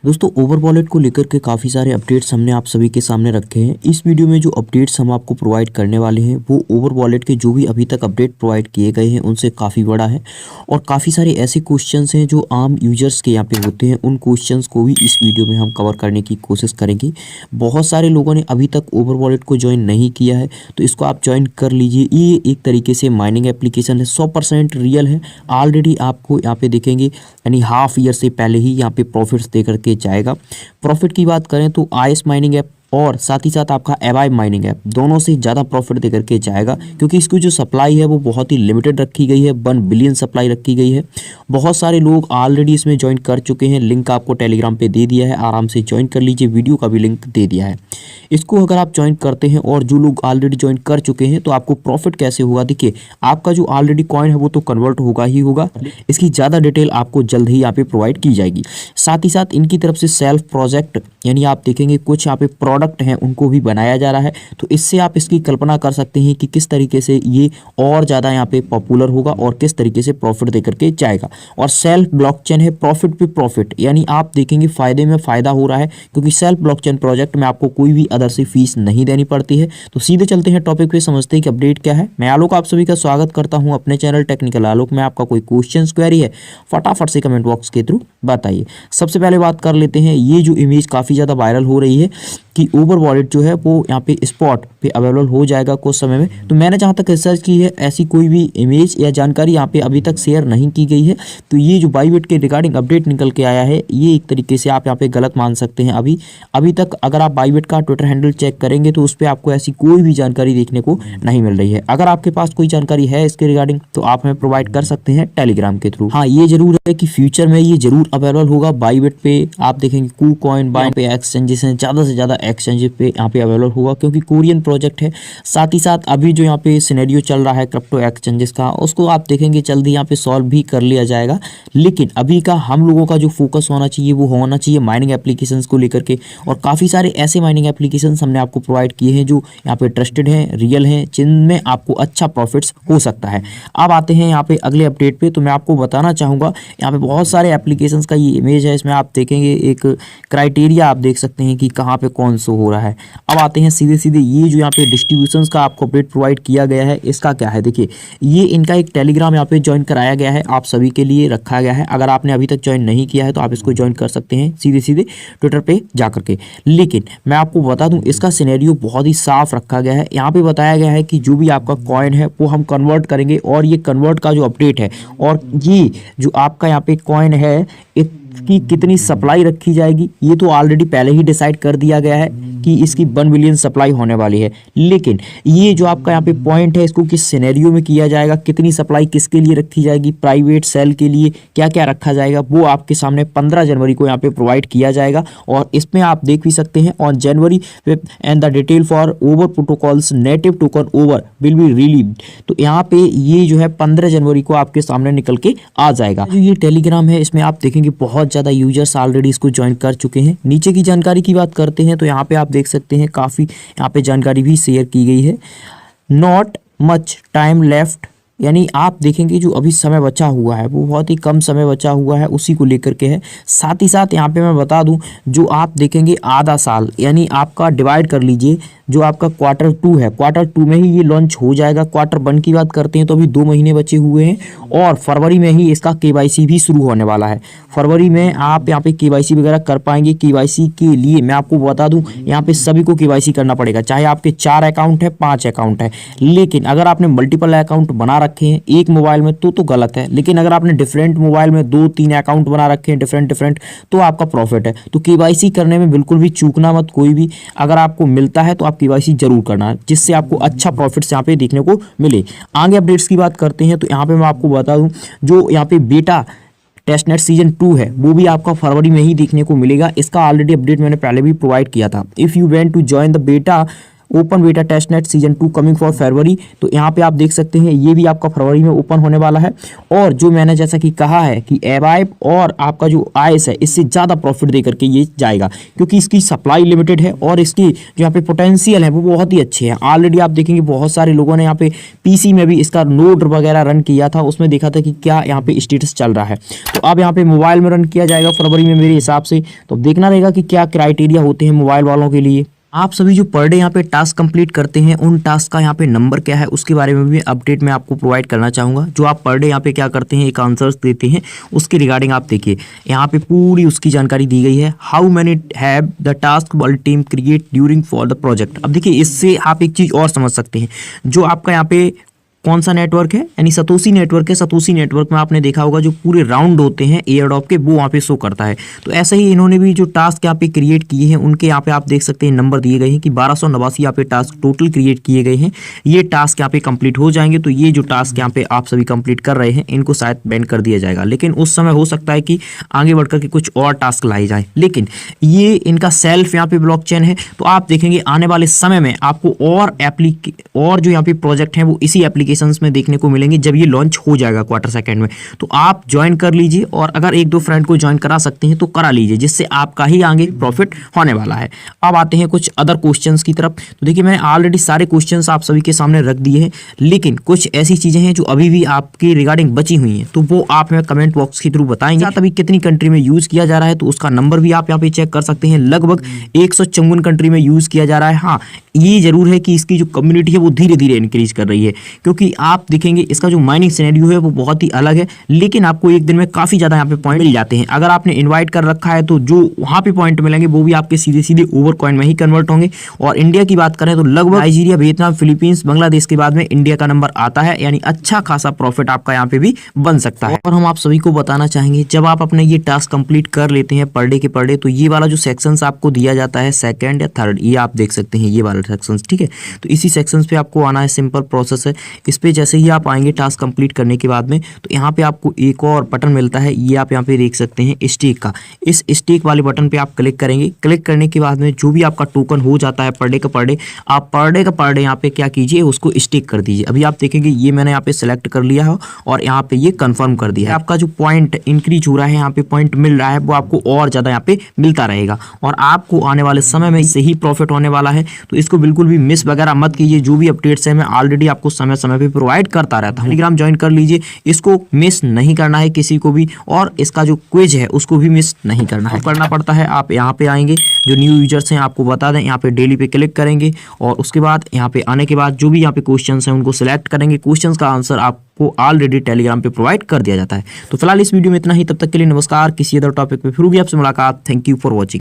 दोस्तों over wallet को लेकर के काफ़ी सारे अपडेट्स हमने आप सभी के सामने रखे हैं। इस वीडियो में जो अपडेट्स हम आपको प्रोवाइड करने वाले हैं वो ओवर वॉलेट के जो भी अभी तक अपडेट प्रोवाइड किए गए हैं उनसे काफ़ी बड़ा है और काफ़ी सारे ऐसे क्वेश्चंस हैं जो आम यूजर्स के यहाँ पे होते हैं। उन क्वेश्चंस को भी इस वीडियो में हम कवर करने की कोशिश करेंगे। बहुत सारे लोगों ने अभी तक ओवर वॉलेट को ज्वाइन नहीं किया है तो इसको आप ज्वाइन कर लीजिए। ये एक तरीके से माइनिंग एप्लीकेशन है, 100% रियल है। ऑलरेडी आपको यहाँ पे देखेंगे यानी हाफ ईयर से पहले ही यहाँ पे प्रॉफिट्स दे करके जाएगा। प्रॉफिट की बात करें तो आईएस माइनिंग ऐप और साथ ही साथ आपका एवाई माइनिंग ऐप दोनों से ज़्यादा प्रॉफिट दे करके जाएगा, क्योंकि इसकी जो सप्लाई है वो बहुत ही लिमिटेड रखी गई है। 1 बिलियन सप्लाई रखी गई है। बहुत सारे लोग ऑलरेडी इसमें ज्वाइन कर चुके हैं। लिंक आपको टेलीग्राम पे दे दिया है, आराम से ज्वाइन कर लीजिए। वीडियो का भी लिंक दे दिया है। इसको अगर आप ज्वाइन करते हैं और जो लोग ऑलरेडी ज्वाइन कर चुके हैं तो आपको प्रॉफिट कैसे होगा, देखिए आपका जो ऑलरेडी कॉइन है वो तो कन्वर्ट होगा ही होगा। इसकी ज़्यादा डिटेल आपको जल्द ही यहाँ पे प्रोवाइड की जाएगी। साथ ही साथ इनकी तरफ से सेल्फ प्रोजेक्ट यानी आप देखेंगे कुछ यहाँ पे प्रोडक्ट हैं उनको भी बनाया जा रहा है। तो इससे आप इसकी कल्पना कर सकते हैं कि किस तरीके से ये और ज़्यादा यहाँ पे पॉपुलर होगा और किस तरीके से प्रॉफिट दे करके जाएगा। और सेल्फ ब्लॉकचेन है, प्रॉफिट पे प्रॉफिट, यानी आप देखेंगे फायदे में फ़ायदा हो रहा है, क्योंकि सेल्फ ब्लॉकचेन प्रोजेक्ट में आपको कोई भी अदर से फीस नहीं देनी पड़ती है। तो सीधे चलते हैं टॉपिक पे, समझते हैं कि अपडेट क्या है। मैं आलोक आप सभी का स्वागत करता हूं अपने चैनल टेक्निकल आलोक में। आपका कोई क्वेश्चन क्वेरी है फटाफट से कमेंट बॉक्स के थ्रू बताइए। सबसे पहले बात कर लेते हैं, ये जो इमेज काफ़ी ज़्यादा वायरल हो रही है कि ओवर वॉलेट जो है वो यहाँ पे स्पॉट पे अवेलेबल हो जाएगा कुछ समय में। तो मैंने जहाँ तक रिसर्च की है ऐसी कोई भी इमेज या जानकारी यहाँ पे अभी तक शेयर नहीं की गई है। तो ये जो बाइबिट के रिगार्डिंग अपडेट निकल के आया है ये एक तरीके से आप यहाँ पे गलत मान सकते हैं। अभी तक अगर आप बाइबिट का ट्विटर हैंडल चेक करेंगे तो उस पर आपको ऐसी कोई भी जानकारी देखने को नहीं मिल रही है। अगर आपके पास कोई जानकारी है इसके रिगार्डिंग तो आप हमें प्रोवाइड कर सकते हैं टेलीग्राम के थ्रू। हाँ, ये जरूर है कि फ्यूचर में ये जरूर अवेलेबल होगा बाइबिट पे। आप देखेंगे KuCoin, बाइबिट पे एक्सचेंजेस हैं, ज़्यादा से ज़्यादा एक्सचेंज पे यहाँ पे अवेलेबल होगा, क्योंकि कोरियन प्रोजेक्ट है। साथ ही साथ अभी जो यहाँ पे सिनेरियो चल रहा है क्रिप्टो एक्सचेंजेस का, उसको आप देखेंगे जल्दी यहाँ पे सॉल्व भी कर लिया जाएगा। लेकिन अभी का हम लोगों का जो फोकस होना चाहिए वो होना चाहिए माइनिंग एप्लीकेशंस को लेकर के। और काफ़ी सारे ऐसे माइनिंग एप्लीकेशंस हमने आपको प्रोवाइड किए हैं जो यहाँ पे ट्रस्टेड हैं, रियल हैं, जिनमें आपको अच्छा प्रॉफिट्स हो सकता है। अब आते हैं यहाँ पे अगले अपडेट पे। तो मैं आपको बताना चाहूँगा यहाँ पे बहुत सारे एप्लीकेशंस का ये इमेज है। इसमें आप देखेंगे एक क्राइटेरिया आप देख सकते हैं कि कहाँ पे कौन सो हो रहा है। अब आते हैं सीधे सीधे, ये जो यहाँ पे डिस्ट्रीब्यूशंस का आपको अपडेट प्रोवाइड किया गया है इसका क्या है। देखिए ये इनका एक टेलीग्राम यहाँ पे ज्वाइन कराया गया है, आप सभी के लिए रखा गया है। अगर आपने अभी तक ज्वाइन नहीं किया है तो आप इसको ज्वाइन कर सकते हैं सीधे सीधे ट्विटर पे जा करके। लेकिन मैं आपको बता दूं इसका सिनेरियो बहुत ही साफ रखा गया है। यहाँ पे बताया गया है कि जो भी आपका कॉइन है वो हम कन्वर्ट करेंगे, और ये कन्वर्ट का जो अपडेट है और ये जो आपका यहाँ पे कॉइन है इसकी कितनी सप्लाई रखी जाएगी ये तो ऑलरेडी पहले ही डिसाइड कर दिया गया है कि इसकी 1 बिलियन सप्लाई होने वाली है। लेकिन ये जो आपका यहाँ पे पॉइंट है इसको किस सिनेरियो में किया जाएगा, कितनी सप्लाई किसके लिए रखी जाएगी, प्राइवेट सेल के लिए क्या क्या रखा जाएगा, वो आपके सामने 15 जनवरी को यहाँ पे प्रोवाइड किया जाएगा। और इसमें आप देख भी सकते हैं on January and the detail for over protocols native token over will be relieved. तो यहाँ पे ये जो है 15 जनवरी को आपके सामने निकल के आ जाएगा। जो ये टेलीग्राम है इसमें आप देखेंगे बहुत ज़्यादा यूजर्स ऑलरेडी इसको ज्वाइन कर चुके हैं। नीचे की जानकारी की बात करते हैं तो यहाँ पे आप देख सकते हैं काफ़ी यहाँ पे जानकारी भी शेयर की गई है। नॉट मच टाइम लेफ्ट, यानी आप देखेंगे जो अभी समय बचा हुआ है वो बहुत ही कम समय बचा हुआ है, उसी को लेकर के है। साथ ही साथ यहाँ पे मैं बता दूं जो आप देखेंगे आधा साल, यानी आपका डिवाइड कर लीजिए जो आपका Q2 है, Q2 में ही ये लॉन्च हो जाएगा। Q1 की बात करते हैं तो अभी 2 महीने बचे हुए हैं और फरवरी में ही इसका KYC भी शुरू होने वाला है। फरवरी में आप यहाँ पे KYC वगैरह कर पाएंगे। KYC के लिए मैं आपको बता दूं यहाँ पे सभी को KYC करना पड़ेगा, चाहे आपके 4 अकाउंट है 5 अकाउंट है। लेकिन अगर आपने मल्टीपल अकाउंट बना रखे हैं एक मोबाइल में तो गलत है। लेकिन अगर आपने डिफरेंट मोबाइल में 2-3 अकाउंट बना रखे हैं डिफरेंट तो आपका प्रॉफिट है। तो KYC करने में बिल्कुल भी चूकना मत कोई भी। अगर आपको मिलता है तो आप KYC जरूर करना, जिससे आपको अच्छा प्रॉफिट्स यहाँ पे देखने को मिले। आगे अपडेट्स की बात करते हैं तो यहाँ पे मैं आपको बता दूं जो यहाँ पे बेटा टेस्टनेट सीजन 2 है वो भी आपका फरवरी में ही देखने को मिलेगा। इसका ऑलरेडी अपडेट मैंने पहले भी प्रोवाइड किया था। If you want to join the beta open beta testnet season 2 coming for February. तो यहाँ पे आप देख सकते हैं ये भी आपका फरवरी में ओपन होने वाला है। और जो मैंने जैसा कि कहा है कि एवाइब और आपका जो आईएस है इससे ज़्यादा प्रॉफिट दे करके ये जाएगा, क्योंकि इसकी सप्लाई लिमिटेड है और इसकी जो यहाँ पे पोटेंशियल है वो बहुत ही अच्छे हैं। ऑलरेडी आप देखेंगे बहुत सारे लोगों ने यहाँ पे पीसी में भी इसका नोड वगैरह रन किया था, उसमें देखा था कि क्या यहाँ पे स्टेटस चल रहा है। तो अब यहाँ पे मोबाइल में रन किया जाएगा फरवरी में मेरे हिसाब से। तो देखना रहेगा कि क्या क्राइटेरिया होते हैं मोबाइल वालों के लिए। आप सभी जो पर डे यहाँ पे टास्क कंप्लीट करते हैं उन टास्क का यहाँ पे नंबर क्या है उसके बारे में भी अपडेट मैं आपको प्रोवाइड करना चाहूँगा। जो आप पर डे यहाँ पे क्या करते हैं, एक आंसर्स देते हैं, उसके रिगार्डिंग आप देखिए यहाँ पे पूरी उसकी जानकारी दी गई है। How many have the task world team create during for the project. अब देखिए इससे आप एक चीज़ और समझ सकते हैं, जो आपका यहाँ पे कौन सा नेटवर्क है, यानी सतोशी नेटवर्क है। सतोशी नेटवर्क में आपने देखा होगा जो पूरे राउंड होते हैं एयर ड्रॉप के, वो वहाँ पे शो करता है। तो ऐसे ही इन्होंने भी जो टास्क यहाँ पे क्रिएट किए हैं उनके यहाँ पे आप देख सकते हैं नंबर दिए गए हैं कि 1289 यहाँ पे टास्क टोटल क्रिएट किए गए हैं। ये टास्क यहाँ पे कंप्लीट हो जाएंगे तो ये जो टास्क यहाँ पे आप सभी कंप्लीट कर रहे हैं इनको शायद बैन कर दिया जाएगा, लेकिन उस समय हो सकता है कि आगे बढ़कर के कुछ और टास्क लाई जाए। लेकिन ये इनका सेल्फ यहाँ पे ब्लॉकचेन है, तो आप देखेंगे आने वाले समय में आपको और जो यहाँ पे प्रोजेक्ट हैं वो इसी एप्लीकेशन में देखने को मिलेंगे जब ये लॉन्च हो जाएगा क्वार्टर सेकंड में। तो आप ज्वाइन कर लीजिए और अगर एक दो फ्रेंड को ज्वाइन करा सकते हैं तो करा लीजिए, जिससे आपका ही आगे प्रॉफिट होने वाला है। अब आते हैं कुछ अदर क्वेश्चंस की तरफ। तो देखिए मैंने ऑलरेडी सारे क्वेश्चंस आप सभी के सामने रख दिए हैं, लेकिन कुछ ऐसी चीजें हैं जो अभी भी आपकी रिगार्डिंग बची हुई हैं, तो वो आप हमें कमेंट बॉक्स के थ्रू बताएंगे। अभी कितनी कंट्री में यूज किया जा रहा है तो उसका नंबर भी आप यहाँ पे चेक कर सकते हैं। लगभग 154 कंट्री में यूज किया जा रहा है। हाँ, ये जरूर है कि इसकी जो कम्युनिटी है वो धीरे धीरे इंक्रीज कर रही है, क्योंकि आप देखेंगे इसका जो माइनिंग सिनेरियो है वो बहुत ही अलग है, लेकिन आपको एक दिन में काफी ज्यादा यहाँ पे पॉइंट मिल जाते हैं। अगर आपने इनवाइट कर रखा है तो जो वहां पे पॉइंट मिलेंगे वो भी आपके सीधे सीधे ओवर कॉइन में ही कन्वर्ट होंगे। और इंडिया की बात करें तो लगभग नाइजीरिया, वियतनाम, फिलीपींस, बांग्लादेश के बाद में इंडिया का नंबर आता है, यानी अच्छा खासा प्रॉफिट आपका यहाँ पे भी बन सकता है। और हम आप सभी को बताना चाहेंगे, जब आप अपने ये टास्क कंप्लीट कर लेते हैं पर डे के पर डे, तो ये वाला जो सेक्शंस आपको दिया जाता है सेकंड या थर्ड, ये आप देख सकते हैं ये वाला सेक्शंस, ठीक है। तो इसी सेक्शंस पे आपको आना है, सिंपल प्रोसेस है। इस पे जैसे ही आप आएंगे टास्क कंप्लीट करने के बाद में, तो यहाँ पे आपको एक और बटन मिलता है, ये आप यहाँ पे देख सकते हैं स्टेक का। इस स्टेक वाले बटन पे आप क्लिक करेंगे। क्लिक करने के बाद में जो भी आपका टोकन हो जाता है पर डे का पर डे, आप पर डे का पर डे यहाँ पे क्या कीजिए, उसको स्टेक कर दीजिए। अभी आप देखेंगे ये मैंने यहाँ पे सिलेक्ट कर लिया है और यहाँ पे ये कंफर्म कर दिया है। आपका जो पॉइंट इंक्रीज हो रहा है, यहाँ पे पॉइंट मिल रहा है, वो आपको और ज्यादा यहाँ पे मिलता रहेगा और आपको आने वाले समय में इससे ही प्रॉफिट होने वाला है। तो इसको बिल्कुल भी मिस वगैरह मत कीजिए। जो भी अपडेट्स है मैं ऑलरेडी आपको समय समय पे प्रोवाइड करता रहता हूँ। टेलीग्राम ज्वाइन कर लीजिए, इसको मिस नहीं करना है किसी को भी, और इसका जो क्विज है उसको भी मिस नहीं करना है। करना पड़ता है, आप यहाँ पे आएंगे, जो न्यू यूजर्स हैं आपको बता दें, यहाँ पे डेली पे क्लिक करेंगे और उसके बाद यहाँ पे आने के बाद जो भी यहाँ पे क्वेश्चंस हैं उनको सिलेक्ट करेंगे। क्वेश्चंस का आंसर आपको ऑलरेडी टेलीग्राम पे प्रोवाइड कर दिया जाता है। तो फिलहाल इस वीडियो में इतना ही, तब तक के लिए नमस्कार। किसी अदर टॉपिक पे फिर भी आपसे मुलाकात। Thank you for watching.